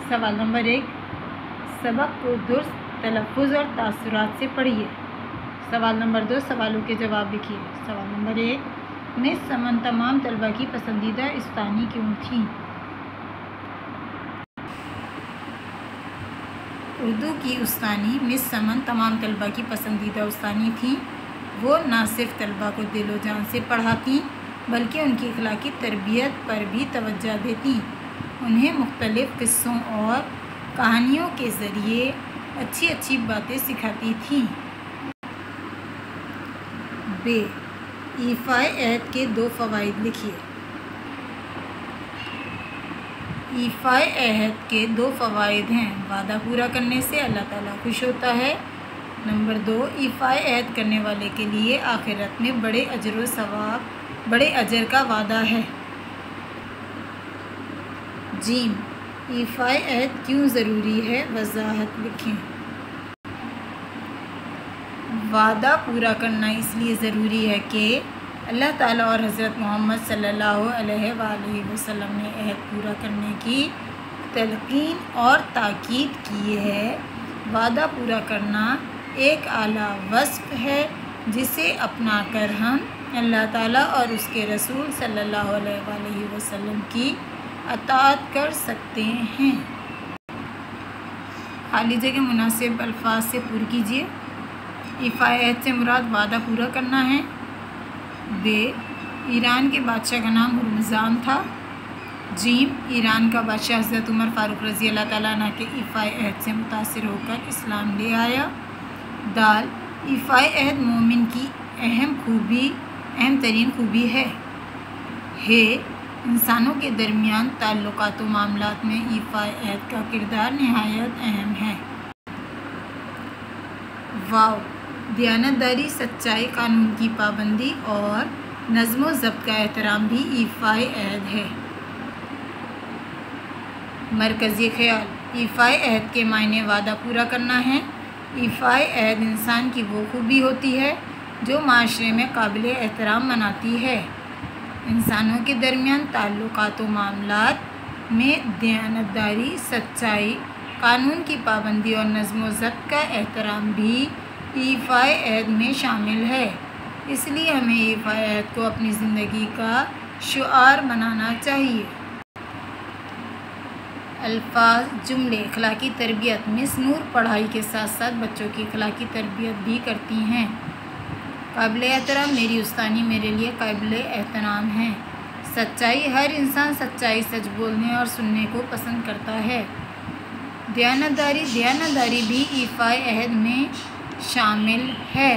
सवाल नंबर 1, सबक को दुरुस्त तलफ़्फ़ुज़ और तासुरात से पढ़िए। सवाल नंबर 2, सवालों के जवाब लिखिए। सवाल नंबर 1, मिस समन तमाम तलबा की पसंदीदा उस्तानी क्यों थी? उर्दू की उस्तानी मिस समन तमाम तलबा की पसंदीदा उस्तानी थी। वो न सिर्फ तलबा को दिलो जान से पढ़ाती बल्कि उनकी अखलाकी तरबियत पर भी तवज्जो देती। उन्हें मुख्तलिफ़ क़िस्सों और कहानियों के ज़रिए अच्छी अच्छी बातें सिखाती थीं। बे, ईफ़ाए अहद के 2 फ़वाइद लिखिए। ईफ़ाए अहद के 2 फ़वाइद हैं। वादा पूरा करने से अल्लाह ताला खुश होता है। नंबर 2, ईफ़ाए अहद करने वाले के लिए आखिरत में बड़े अजर व सवाब, बड़े अजर का वादा है। जीम, ईफ़ाए अहद क्यों ज़रूरी है? वज़ाहत लिखें। वादा पूरा करना इसलिए ज़रूरी है कि अल्लाह ताला और हज़रत मोहम्मद सल्लल्लाहु अलैहि वसल्लम ने अहद पूरा करने की तलक़ीन और ताकीद की है। वादा पूरा करना एक आला वस्फ़ है जिसे अपना कर हम अल्लाह ताला और उसके रसूल सल्लल्लाहु अलैहि वसल्लम की अताअत कर सकते हैं। खाली जगह मुनासिब अल्फाज से पूरी कीजिए। ईफ़ाए अहद से मुराद वादा पूरा करना है। बे, ईरान के बादशाह का नाम हुर्मुज़ान था। जीम, ईरान का बादशाह हज़रत उमर फ़ारूक रज़ी अल्लाह ताला अन्हु के ईफ़ाए अहद से मुतासिर होकर इस्लाम ले आया। दाल, ईफ़ाए अहद मोमिन की अहम तरीन खूबी है। हे, इंसानों के दरमियान ताल्लुकात व मामलात में ईफ़ाए अहद का किरदार नहायत अहम है। वाव, दियानतदारी, सच्चाई, कानून की पाबंदी और नज़्म व ज़ब्त का एहतराम भी ईफ़ाए अहद है। मरकज़ी ख़याल, ईफ़ाए अहद के मायने वादा पूरा करना है। ईफ़ाए अहद इंसान की वो खूबी होती है जो माशरे में काबिल एहतराम बनाती है। इंसानों के दरमियान ताल्लुकात व मामलात में दियानतदारी, सच्चाई, कानून की पाबंदी और नज़्म व ज़ब्त का एहतराम भी ईफ़ाए अहद में शामिल है। इसलिए हमें ईफ़ाए अहद को अपनी ज़िंदगी का शुआर बनाना चाहिए। अल्फाज, जुमले, अखलाकी तरबियत। मिस नूर पढ़ाई के साथ साथ बच्चों की अखलाकी तरबियत भी करती हैं। काबिल एहतराम, मेरी उस्तानी मेरे लिए काबिल एहतराम है। सच्चाई, हर इंसान सच्चाई, सच बोलने और सुनने को पसंद करता है। दियानतदारी, दियानतदारी भी ईफ़ाए अहद में शामिल है।